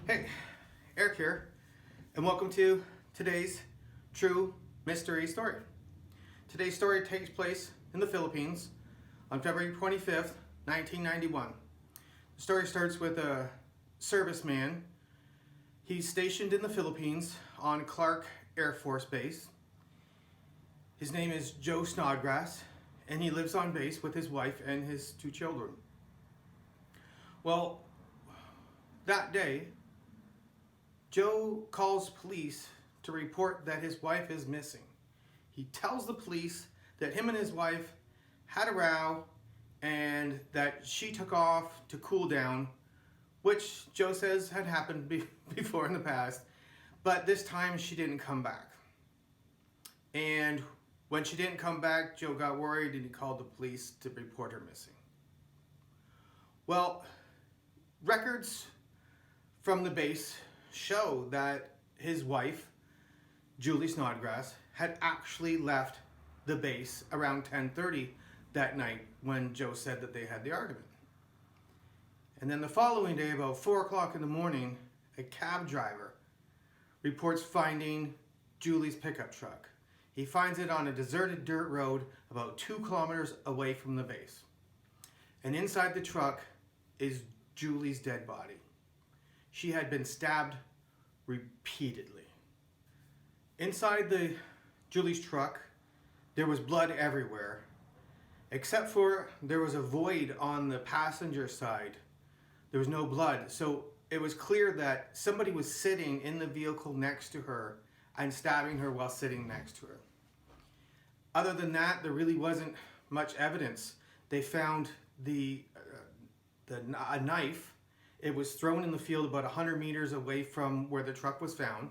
Hey, Eric here, and welcome to today's true mystery story. Today's story takes place in the Philippines on February 25th, 1991. The story starts with a serviceman. He's stationed in the Philippines on Clark Air Force Base. His name is Joe Snodgrass, and he lives on base with his wife and his two children. Well, that day, Joe calls police to report that his wife is missing. He tells the police that him and his wife had a row and that she took off to cool down, which Joe says had happened before in the past, but this time she didn't come back. And when she didn't come back, Joe got worried and he called the police to report her missing. Well, records from the base show that his wife, Julie Snodgrass, had actually left the base around 10:30 that night when Joe said that they had the argument. And then the following day, about 4 o'clock in the morning, a cab driver reports finding Julie's pickup truck. He finds it on a deserted dirt road about 2 kilometers away from the base. And inside the truck is Julie's dead body. She had been stabbed repeatedly. Inside Julie's truck, there was blood everywhere, except for there was a void on the passenger side. There was no blood, so it was clear that somebody was sitting in the vehicle next to her and stabbing her while sitting next to her. Other than that, there really wasn't much evidence. They found a knife. It was thrown in the field about 100 meters away from where the truck was found.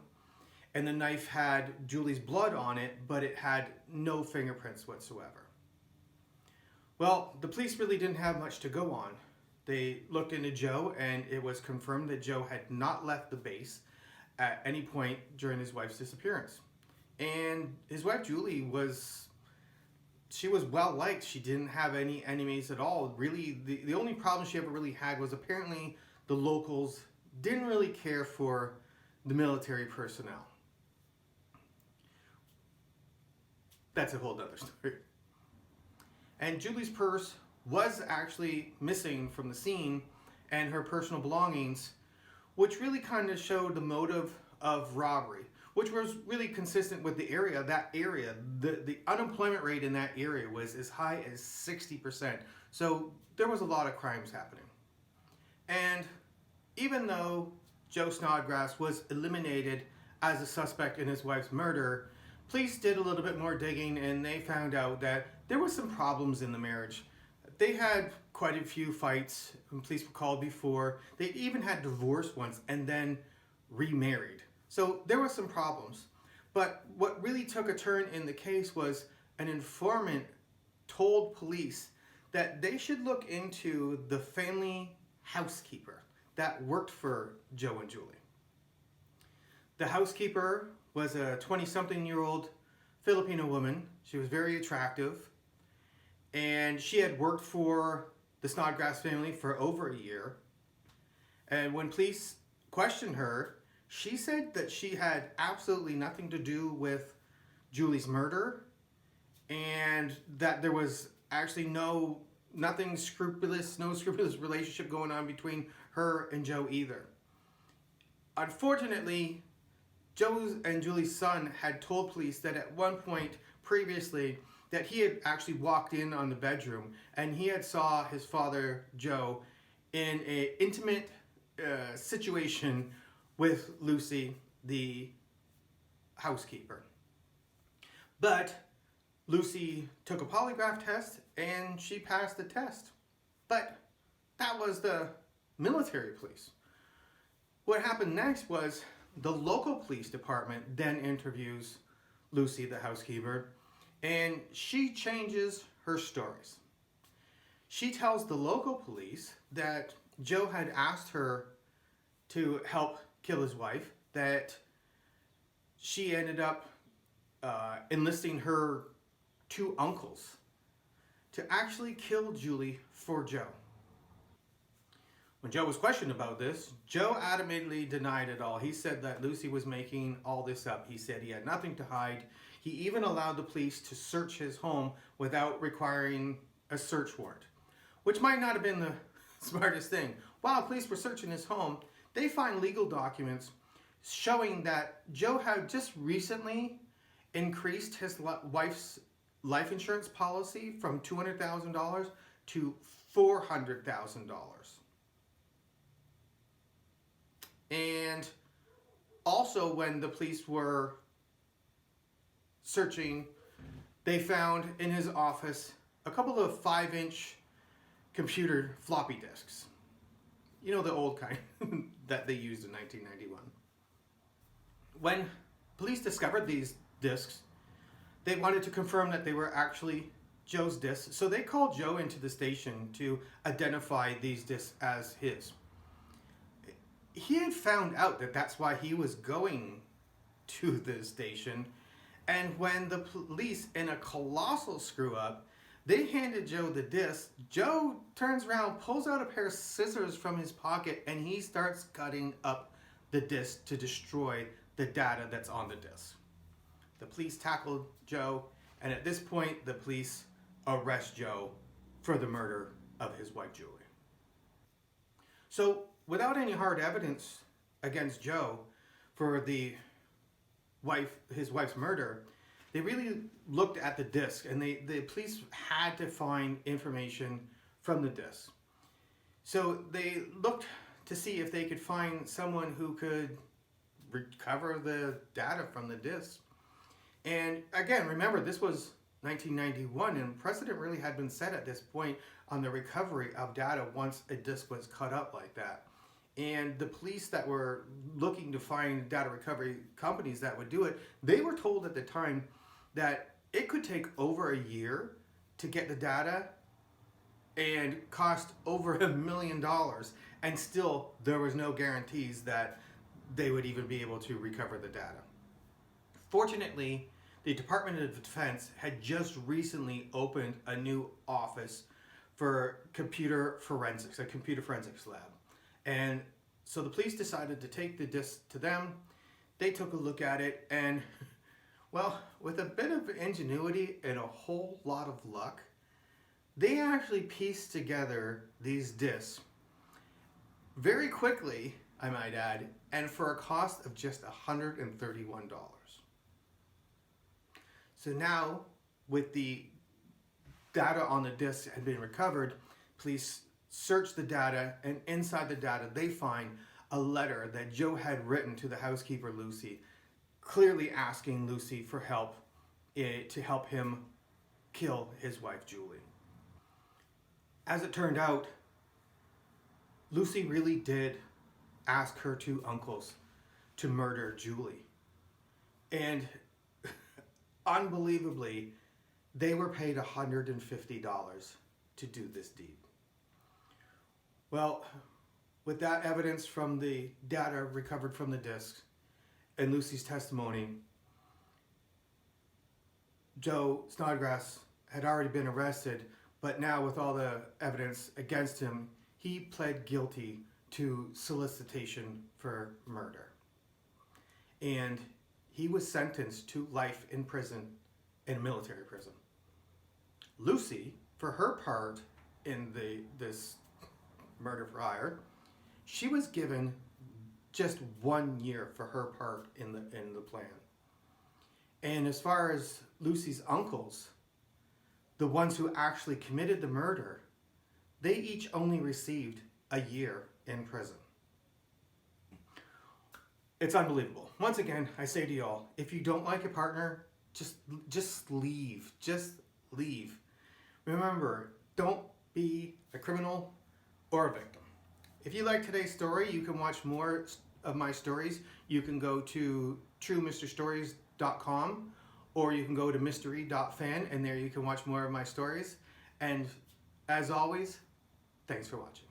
And the knife had Julie's blood on it, but it had no fingerprints whatsoever. Well, the police really didn't have much to go on. They looked into Joe, and it was confirmed that Joe had not left the base at any point during his wife's disappearance. And his wife, Julie, was well liked. She didn't have any enemies at all. Really, the only problem she ever really had was apparently the locals didn't really care for the military personnel. That's a whole other story. And Julie's purse was actually missing from the scene, and her personal belongings, which really kind of showed the motive of robbery, which was really consistent with the area. That area, the unemployment rate in that area was as high as 60%. So there was a lot of crimes happening. And even though Joe Snodgrass was eliminated as a suspect in his wife's murder, police did a little bit more digging, and they found out that there was some problems in the marriage. They had quite a few fights, and police were called before. They even had divorced once and then remarried. So there were some problems. But what really took a turn in the case was an informant told police that they should look into the family housekeeper that worked for Joe and Julie. The housekeeper was a 20-something-year-old Filipino woman. She was very attractive, and she had worked for the Snodgrass family for over a year. And when police questioned her, she said that she had absolutely nothing to do with Julie's murder, and that there was actually no scrupulous relationship going on between her and Joe either. Unfortunately, Joe and Julie's son had told police that at one point previously that he had actually walked in on the bedroom and he had saw his father, Joe, in an intimate situation with Lucy, the housekeeper. But Lucy took a polygraph test and she passed the test. But that was the military police. What happened next was the local police department then interviews Lucy, the housekeeper, and she changes her stories. She tells the local police that Joe had asked her to help kill his wife, that she ended up enlisting her two uncles to actually kill Julie for Joe. When Joe was questioned about this, Joe adamantly denied it all. He said that Lucy was making all this up. He said he had nothing to hide. He even allowed the police to search his home without requiring a search warrant, which might not have been the smartest thing. While police were searching his home, they find legal documents showing that Joe had just recently increased his wife's life insurance policy from $200,000 to $400,000. And also, when the police were searching, they found in his office a couple of 5-inch computer floppy disks. You know, the old kind that they used in 1991. When police discovered these disks, they wanted to confirm that they were actually Joe's disks, so they called Joe into the station to identify these disks as his. He had found out that that's why he was going to the station, and when the police, in a colossal screw up, they handed Joe the disc, Joe turns around, pulls out a pair of scissors from his pocket, and he starts cutting up the disc to destroy the data that's on the disc. The police tackled Joe, and at this point, the police arrest Joe for the murder of his wife, Julie. So, without any hard evidence against Joe for his wife's murder, they really looked at the disc, and the police had to find information from the disc. So they looked to see if they could find someone who could recover the data from the disc. And again, remember, this was 1991, and precedent really had been set at this point on the recovery of data once a disc was cut up like that. And the police that were looking to find data recovery companies that would do it, they were told at the time that it could take over a year to get the data and cost over $1 million, and still there was no guarantees that they would even be able to recover the data. Fortunately, the Department of Defense had just recently opened a new office for computer forensics, a computer forensics lab. And so the police decided to take the disc to them. They took a look at it, and well, with a bit of ingenuity and a whole lot of luck, they actually pieced together these discs very quickly, I might add, and for a cost of just $131. So now, with the data on the disc had been recovered, police search the data, and inside the data they find a letter that Joe had written to the housekeeper Lucy, clearly asking Lucy for help to help him kill his wife Julie. As it turned out, Lucy really did ask her two uncles to murder Julie. And unbelievably, they were paid $150 to do this deed. Well, with that evidence from the data recovered from the discs and Lucy's testimony, Joe Snodgrass had already been arrested, but now with all the evidence against him, he pled guilty to solicitation for murder. And he was sentenced to life in prison, in a military prison. Lucy, for her part in this murder for hire, she was given just 1 year for her part in the plan. And as far as Lucy's uncles, the ones who actually committed the murder, they each only received a year in prison. It's unbelievable. Once again, I say to y'all, if you don't like your partner, just leave. Just leave. Remember, don't be a criminal or a victim. If you like today's story, you can watch more of my stories. You can go to truemrstories.com, or you can go to mystery.fan, and there you can watch more of my stories. And as always, thanks for watching.